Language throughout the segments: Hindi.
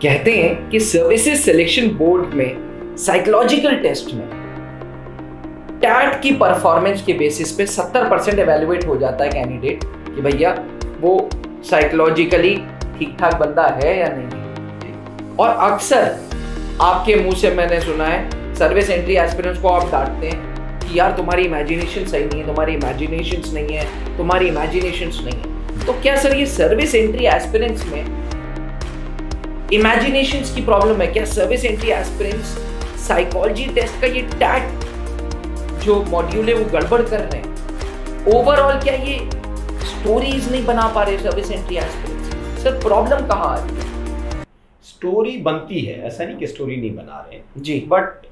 कहते हैं कि सर्विसेज सिलेक्शन बोर्ड में साइकोलॉजिकल टेस्ट में टैट की परफॉर्मेंस के बेसिस पे 70% एवेल्युएट हो जाता है कैंडिडेट कि भैया वो साइकोलॉजिकली ठीक ठाक बंदा है या नहीं। और अक्सर आपके मुंह से मैंने सुना है सर्विस एंट्री एस्पिरेंट्स को आप डांटते हैं कि यार तुम्हारी इमेजिनेशन सही नहीं है, तुम्हारी इमेजिनेशंस नहीं है, तुम्हारी इमेजिनेशंस नहीं है। तो क्या सर ये सर्विस एंट्री एस्पिरेंट्स में इमेजिनेशंस की प्रॉब्लम है? क्या service entry aspirants psychology test का ये टैट जो मॉड्यूल है वो गड़बड़ कर रहे हैं? ओवरऑल क्या ये स्टोरीज नहीं बना पा रहे service entry aspirants? Sir problem कहाँ आ रही है? स्टोरी बनती है, ऐसा नहीं कि स्टोरी नहीं बना रहे जी, बट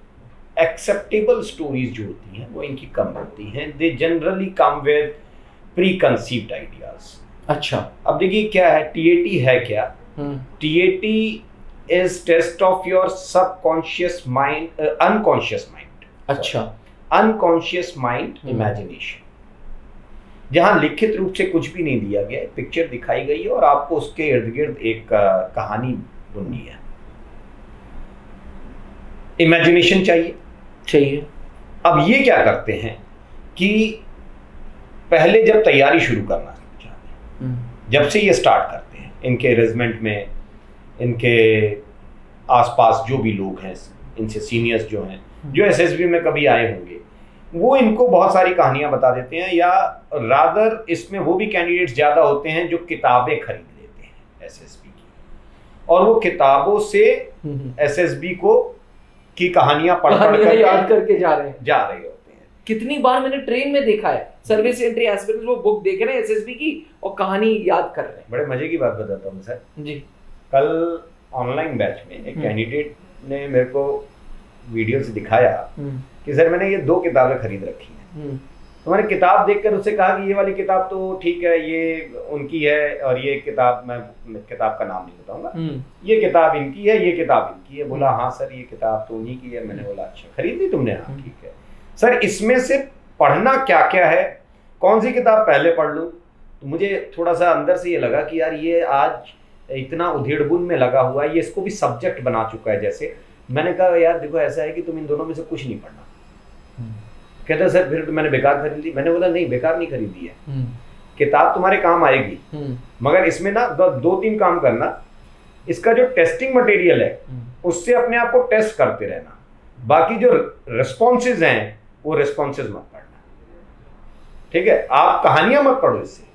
एक्सेप्टेबल स्टोरीज जो होती हैं वो इनकी कम होती हैं। They generally come with pre conceived ideas. अच्छा, अब देखिए क्या है टीएटी है क्या? TAT is test of your subconscious mind, unconscious mind. अच्छा, unconscious mind imagination, जहां लिखित रूप से कुछ भी नहीं दिया गया है, पिक्चर दिखाई गई है और आपको उसके इर्द गिर्द एक कहानी बुननी है। इमेजिनेशन चाहिए। अब ये क्या करते हैं कि पहले जब तैयारी शुरू करना चाहते हैं, जब से ये स्टार्ट करते हैं, इनके रेजिमेंट में, इनके आसपास जो भी लोग हैं, इनसे सीनियर्स जो हैं, जो एसएसबी में कभी आए होंगे, वो इनको बहुत सारी कहानियां बता देते हैं। या रादर इसमें वो भी कैंडिडेट्स ज़्यादा होते हैं जो किताबें खरीद लेते हैं एसएसबी की, और वो किताबों से एसएसबी को की कहानियां पढ़ कर याद करके जा रहे होते हैं। कितनी बार मैंने ट्रेन में देखा है सर्विस एंट्री एस्पिरेंट्स वो बुक देख रहे हैं एसएसबी की और कहानी याद कर रहे हैं। बड़े मजे की बात बताता हूँ सर जी। कल ऑनलाइन बैच में एक कैंडिडेट ने मेरे को वीडियो से दिखाया कि सर मैंने ये 2 किताबें खरीद रखी हैं। तो मैंने किताब देखकर उससे कहा कि ये वाली किताब तो ठीक है, ये उनकी है, और ये किताब, मैं किताब का नाम नहीं बताऊंगा, ये किताब इनकी है, ये किताब इनकी है। बोला हाँ सर ये किताब तो उन्हीं की है। मैंने बोला अच्छा खरीद ली तुमने? हाँ ठीक है सर, इसमें से पढ़ना क्या क्या है, कौन सी किताब पहले पढ़ लूँ? तो मुझे थोड़ा सा अंदर से ये लगा कि यार ये आज इतना उधेड़बुन में लगा हुआ है, ये इसको भी सब्जेक्ट बना चुका है जैसे। मैंने कहा यार देखो ऐसा है कि तुम इन दोनों में से कुछ नहीं पढ़ना। कहता सर फिर तो मैंने बेकार खरीद ली। मैंने बोला नहीं, बेकार नहीं खरीदी है, किताब तुम्हारे काम आएगी, मगर इसमें ना 2-3 काम करना। इसका जो टेस्टिंग मटेरियल है उससे अपने आप को टेस्ट करते रहना, बाकी जो रिस्पॉन्सेज हैं वो रिस्पॉन्सेज मत पढ़ना, ठीक है? आप कहानियां मत पढ़ो, इससे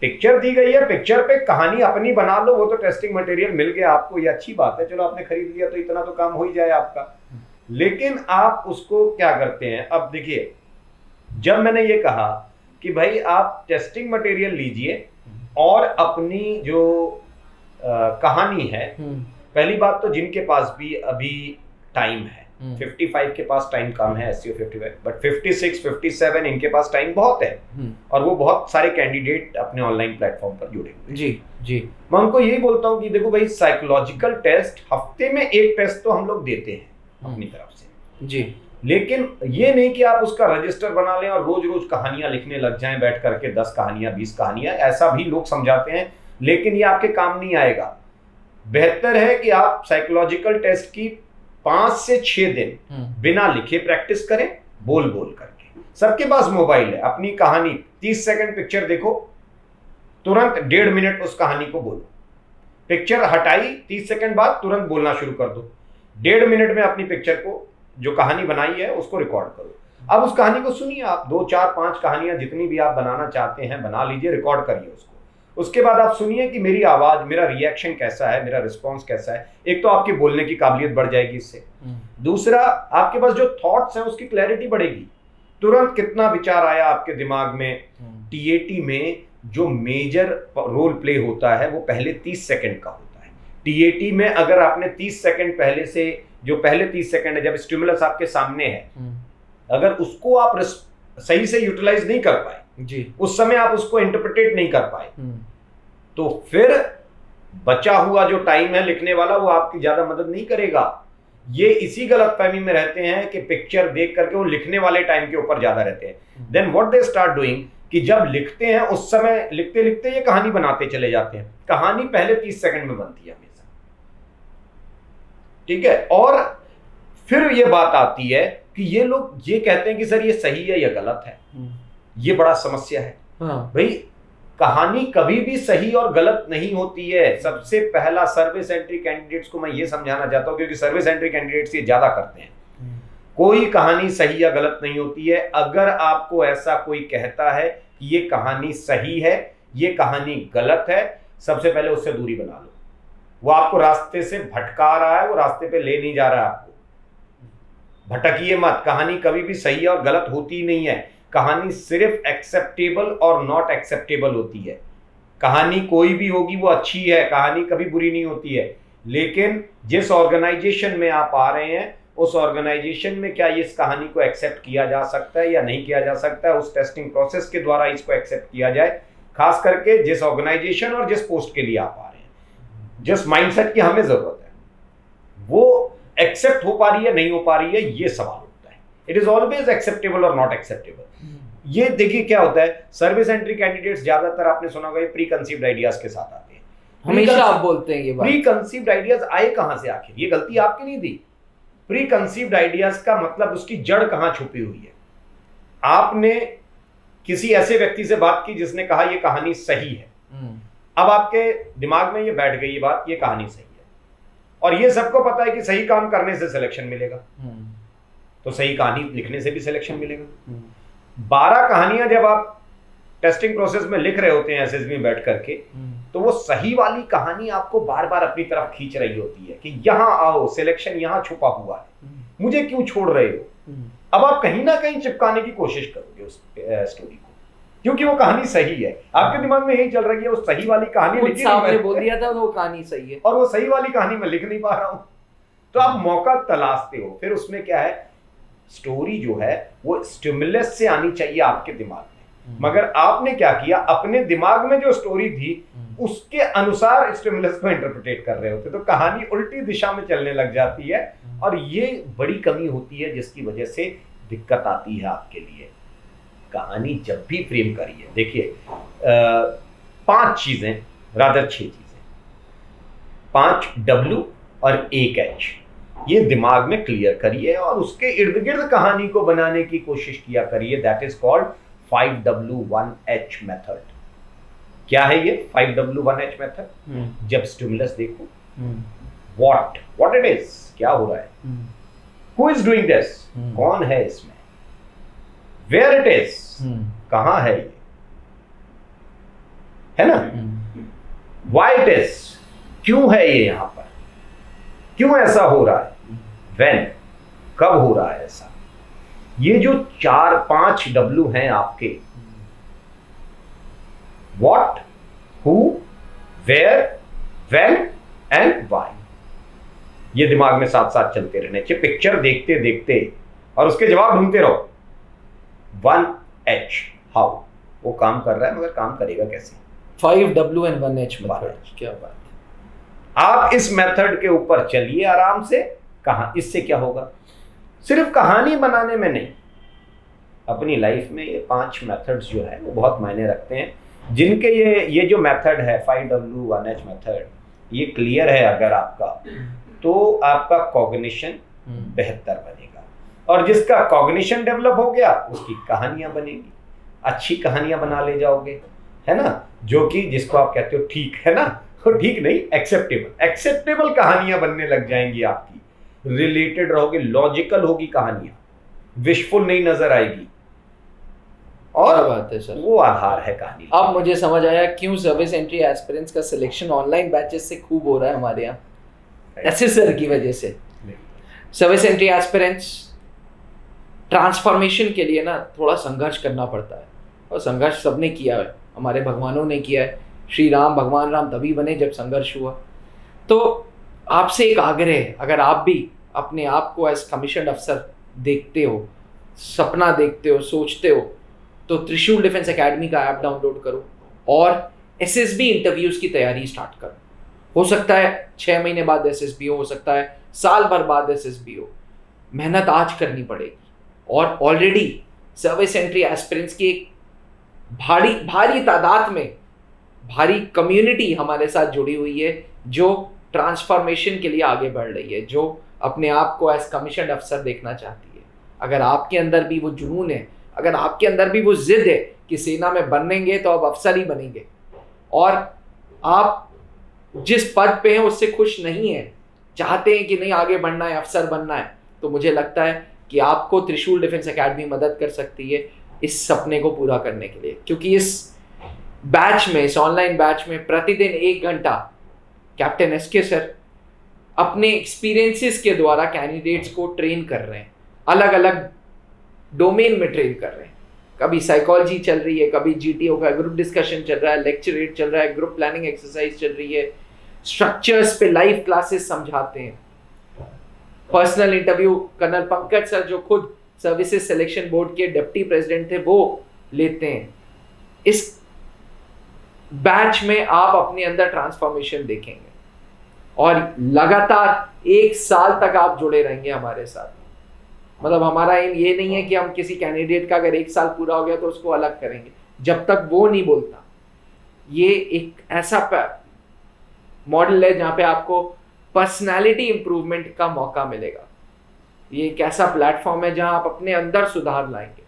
पिक्चर दी गई है, पिक्चर पे कहानी अपनी बना लो, वो तो टेस्टिंग मटेरियल मिल गया आपको, ये अच्छी बात है, चलो आपने खरीद लिया तो इतना तो काम हो ही जाए आपका। लेकिन आप उसको क्या करते हैं? अब देखिए, जब मैंने ये कहा कि भाई आप टेस्टिंग मटेरियल लीजिए और अपनी जो कहानी है, पहली बात तो जिनके पास भी अभी टाइम है, 55 के पास टाइम कम है, SCO 55, बट 56, 57 इनके पास टाइम बहुत है, और वो बहुत सारे कैंडिडेट अपने ऑनलाइन प्लेटफॉर्म पर जुड़े हुए। जी मैं उनको यही बोलता हूँ कि देखो भाई, साइकोलॉजिकल टेस्ट हफ्ते में 1 टेस्ट तो हम लोग देते हैं अपनी तरफ से जी, लेकिन ये नहीं कि आप उसका रजिस्टर बना लें और रोज रोज कहानियां लिखने लग जाएं बैठ करके, 10 कहानियां 20 कहानियां, ऐसा भी लोग समझाते हैं, लेकिन ये आपके काम नहीं आएगा। बेहतर है कि आप साइकोलॉजिकल टेस्ट की 5 से 6 दिन बिना लिखे प्रैक्टिस करें, बोल बोल करके। सबके पास मोबाइल है, अपनी कहानी 30 सेकंड पिक्चर देखो, तुरंत 1.5 मिनट उस कहानी को बोलो, पिक्चर हटाई 30 सेकंड बाद तुरंत बोलना शुरू कर दो, 1.5 मिनट में अपनी पिक्चर को जो कहानी बनाई है उसको रिकॉर्ड करो। अब उस कहानी को सुनिए, आप 2, 4, 5 कहानियां जितनी भी आप बनाना चाहते हैं बना लीजिए, रिकॉर्ड करिए उसको। उसके बाद आप सुनिए कि मेरी आवाज, मेरा रिएक्शन कैसा है, मेरा रिस्पॉन्स कैसा है। एक तो आपकी बोलने की काबिलियत बढ़ जाएगी इससे, दूसरा आपके पास जो थॉट्स हैं उसकी क्लैरिटी बढ़ेगी, तुरंत कितना विचार आया आपके दिमाग में। टीएटी में जो मेजर रोल प्ले होता है वो पहले 30 सेकंड का होता है। टीएटी में अगर आपने 30 सेकंड पहले से, जो पहले 30 सेकंड है जब स्टिमुलस आपके सामने है, अगर उसको आप सही से यूटिलाइज नहीं कर पाए जी, उस समय आप उसको इंटरप्रिटेट नहीं कर पाए, तो फिर बचा हुआ जो टाइम है लिखने वाला वो आपकी ज्यादा मदद नहीं करेगा। ये इसी गलतफहमी में रहते हैं कि पिक्चर देख करके वो लिखने वाले टाइम के ऊपर ज्यादा रहते हैं। Then what they start doing कि जब लिखते हैं उस समय लिखते लिखते ये कहानी बनाते चले जाते हैं। कहानी पहले 30 सेकंड में बनती है हमेशा, ठीक है। और फिर ये बात आती है कि ये लोग ये कहते हैं कि सर ये सही है या गलत है। ये बड़ा समस्या है। भाई कहानी कभी भी सही और गलत नहीं होती है। सबसे पहला सर्विस एंट्री कैंडिडेट्स को मैं ये समझाना चाहता हूं, क्योंकि सर्विस एंट्री कैंडिडेट्स ये ज्यादा करते हैं। कोई कहानी सही या गलत नहीं होती है। अगर आपको ऐसा कोई कहता है कि ये कहानी सही है, ये कहानी गलत है, सबसे पहले उससे दूरी बना लो। वो आपको रास्ते से भटका रहा है, वो रास्ते पे ले नहीं जा रहा है आपको। भटकिए मत। कहानी कभी भी सही और गलत होती नहीं है। कहानी सिर्फ एक्सेप्टेबल और नॉट एक्सेप्टेबल होती है। कहानी कोई भी होगी वो अच्छी है, कहानी कभी बुरी नहीं होती है। लेकिन जिस ऑर्गेनाइजेशन में आप आ रहे हैं, उस ऑर्गेनाइजेशन में क्या इस कहानी को एक्सेप्ट किया जा सकता है या नहीं किया जा सकता है, उस टेस्टिंग प्रोसेस के द्वारा इसको एक्सेप्ट किया जाए। खास करके जिस ऑर्गेनाइजेशन और जिस पोस्ट के लिए आप आ रहे हैं, जिस माइंडसेट की हमें जरूरत है, वो एक्सेप्ट हो पा रही है नहीं हो पा रही है, ये सवाल होता है। इट इज ऑलवेज एक्सेप्टेबल और नॉट एक्सेप्टेबल। ये देखिए क्या होता है, सर्विस एंट्री कैंडिडेट्स ज्यादातर आपने सुना होगा प्री कंसीव्ड आइडियाज के साथ आते हैं। हमेशा आप बोलते हैं ये बात। प्री कंसीव्ड आइडियाज आए कहां से आखिर? ये गलती आपकी नहीं थी। प्री कंसीव्ड आइडियाज का मतलब उसकी जड़ कहां छुपी हुई है। आपने किसी ऐसे व्यक्ति से बात की जिसने कहा ये कहानी सही है। अब आपके दिमाग में ये बैठ गई ये बात, ये कहानी सही है, और ये सबको पता है कि सही काम करने से सिलेक्शन मिलेगा, तो सही कहानी लिखने से भी सिलेक्शन मिलेगा। 12 कहानियां जब आप टेस्टिंग प्रोसेस में लिख रहे होते हैं एसएसबी में बैठ करके, तो वो सही वाली कहानी आपको बार बार अपनी तरफ खींच रही होती है कि यहां आओ, सिलेक्शन यहां छुपा हुआ है, मुझे क्यों छोड़ रहे हो। अब आप कहीं ना कहीं चिपकाने की कोशिश करोगे उस स्टोरी को, क्योंकि वो कहानी सही है। आपके दिमाग में यही चल रहा है कि वो सही वाली कहानी लिखी नहीं, बोल दिया था वो कहानी सही है, और वो सही वाली कहानी मैं लिख नहीं पा रहा हूं। तो आप मौका तलाशते हो। फिर उसमें क्या है, स्टोरी जो है वो स्टिमुलस से आनी चाहिए आपके दिमाग में, मगर आपने क्या किया, अपने दिमाग में जो स्टोरी थी उसके अनुसार स्टिमुलस को इंटरप्रिटेट कर रहे होते, तो कहानी उल्टी दिशा में चलने लग जाती है। और ये बड़ी कमी होती है जिसकी वजह से दिक्कत आती है आपके लिए। कहानी जब भी फ्रेम करिए, देखिए 5 चीजें, रादर 6 चीजें, 5 W और 1 H, ये दिमाग में क्लियर करिए और उसके इर्द गिर्द कहानी को बनाने की कोशिश किया करिए। That is called 5W1H method. क्या है ये 5W1H मेथड? जब स्टिमुलस देखो, व्हाट इट इज, क्या हो रहा है, हु इज डूइंग दिस, कौन है इसमें, वेयर इट इज, कहां है ये, है ना, व्हाई इट इज, क्यों है ये यहां पर, क्यों ऐसा हो रहा है, व्हेन, कब हो रहा है ऐसा। ये जो 4-5 W हैं आपके, what, who, where, when and why, ये दिमाग में साथ साथ चलते रहने चाहिए। पिक्चर देखते देखते और उसके जवाब ढूंढते रहो। 1H, हाउ, वो काम कर रहा है मगर काम करेगा कैसे। 5W and 1H मेथड, क्या बात। आप इस मेथड के ऊपर चलिए आराम से। कहां, इससे क्या होगा, सिर्फ कहानी बनाने में नहीं, अपनी लाइफ में ये 5 मेथड्स जो है वो बहुत मायने रखते हैं। जिनके ये जो मेथड है 5W1H मेथड, ये क्लियर है अगर आपका, तो आपका कॉग्निशन बेहतर बनेगा, और जिसका कॉग्निशन डेवलप हो गया उसकी कहानियां बनेगी, अच्छी कहानियां बना ले जाओगे, है ना, जो कि जिसको आप कहते हो ठीक है ना, तो ठीक नहीं, एक्सेप्टेबल कहानियां बनने लग जाएंगी आपकी, रिलेटेड रहोगे, लॉजिकल होगी कहानियां, विशफुल नहीं नजर आएगी, और बात है सर, वो आधार है कहानी। अब मुझे समझ आया क्यों सर्विस एंट्री एस्पिरेंट्स का सिलेक्शन ऑनलाइन बैचेस से खूब हो रहा है हमारे यहाँ, ऐसे सर की वजह से। सर्विस एंट्री एस्पिरेंट्स ट्रांसफॉर्मेशन के लिए ना थोड़ा संघर्ष करना पड़ता है, और संघर्ष सबने किया है, हमारे भगवानों ने किया है। श्री राम, भगवान राम तभी बने जब संघर्ष हुआ। तो आपसे एक आग्रह है, अगर आप भी अपने आप को एज कमीशन अफसर देखते हो, सपना देखते हो, सोचते हो, तो त्रिशूल डिफेंस एकेडमी का ऐप डाउनलोड करो और एसएसबी इंटरव्यूज की तैयारी स्टार्ट करो। हो सकता है 6 महीने बाद SSB हो सकता है साल भर बाद SSB हो। मेहनत आज करनी पड़ेगी। और ऑलरेडी सर्विस एंट्री एस्पिरेंट्स की एक भारी तादाद में भारी कम्युनिटी हमारे साथ जुड़ी हुई है, जो ट्रांसफॉर्मेशन के लिए आगे बढ़ रही है, जो अपने आप को एज कमीशन अफसर देखना चाहती है। अगर आपके अंदर भी वो जुनून है, अगर आपके अंदर भी वो जिद है कि सेना में बनेंगे तो अब अफसर ही बनेंगे, और आप जिस पद पे हैं उससे खुश नहीं है, चाहते हैं कि नहीं आगे बढ़ना है, अफसर बनना है, तो मुझे लगता है कि आपको त्रिशूल डिफेंस एकेडमी मदद कर सकती है इस सपने को पूरा करने के लिए। क्योंकि इस बैच में, इस ऑनलाइन बैच में प्रतिदिन 1 घंटा कैप्टन SK सर अपने एक्सपीरियंसेस के द्वारा कैंडिडेट्स को ट्रेन कर रहे हैं, अलग अलग डोमेन में ट्रेन कर रहे हैं। कभी साइकोलॉजी चल रही है, कभी GTO का ग्रुप डिस्कशन चल रहा है, लेक्चरेट चल रहा है, ग्रुप प्लानिंग एक्सरसाइज चल रही है, स्ट्रक्चर्स पे लाइव क्लासेस समझाते हैं, personal interview colonel Pankaj sir जो खुद सर्विसेज सिलेक्शन बोर्ड के डिप्टी प्रेसिडेंट थे वो लेते हैं। इस बैच में आप अपने अंदर ट्रांसफॉर्मेशन देखेंगे और लगातार 1 साल तक आप जुड़े रहेंगे हमारे साथ। मतलब हमारा एम ये नहीं है कि हम किसी कैंडिडेट का अगर 1 साल पूरा हो गया तो उसको अलग करेंगे, जब तक वो नहीं बोलता। ये एक ऐसा मॉडल है जहाँ पे आपको पर्सनालिटी इंप्रूवमेंट का मौका मिलेगा। ये एक ऐसा प्लेटफॉर्म है जहाँ आप अपने अंदर सुधार लाएंगे।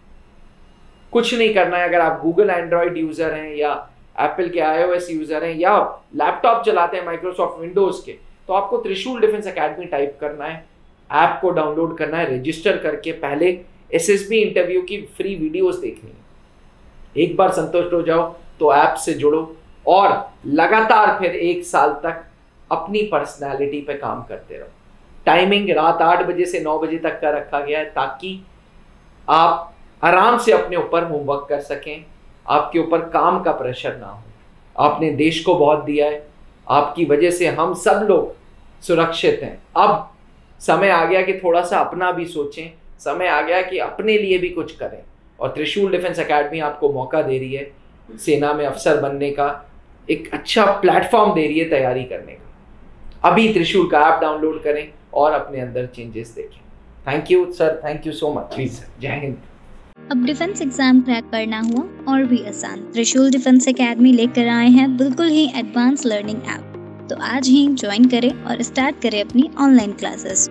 कुछ नहीं करना है। अगर आप गूगल एंड्रॉयड यूजर हैं या एप्पल के iOS यूजर हैं या लैपटॉप चलाते हैं माइक्रोसॉफ्ट विंडोज के, तो आपको त्रिशूल डिफेंस एकेडमी टाइप करना है, ऐप को डाउनलोड करना है, रजिस्टर करके पहले SSB इंटरव्यू की फ्री वीडियोस देखनी है। एक बार संतुष्ट हो जाओ तो ऐप से जुड़ो और लगातार फिर 1 साल तक अपनी पर्सनैलिटी पे काम करते रहो। टाइमिंग रात 8 बजे से 9 बजे तक का रखा गया है ताकि आप आराम से अपने ऊपर होमवर्क कर सकें, आपके ऊपर काम का प्रेशर ना हो। आपने देश को बहुत दिया है, आपकी वजह से हम सब लोग सुरक्षित हैं। अब समय आ गया कि थोड़ा सा अपना भी सोचें, समय आ गया कि अपने लिए भी कुछ करें, और त्रिशूल डिफेंस एकेडमी आपको मौका दे रही है, सेना में अफसर बनने का एक अच्छा प्लेटफॉर्म दे रही है तैयारी करने का। अभी त्रिशूल का ऐप डाउनलोड करें और अपने अंदर चेंजेस देखें। Thank you sir, thank you so much. Please sir, जय हिंद। अब डिफेंस एग्जाम क्रैक करना हुआ और भी आसान, त्रिशूल डिफेंस एकेडमी लेकर आए हैं बिल्कुल ही एडवांस लर्निंग ऐप। तो आज ही ज्वाइन करें और स्टार्ट करें अपनी ऑनलाइन क्लासेस।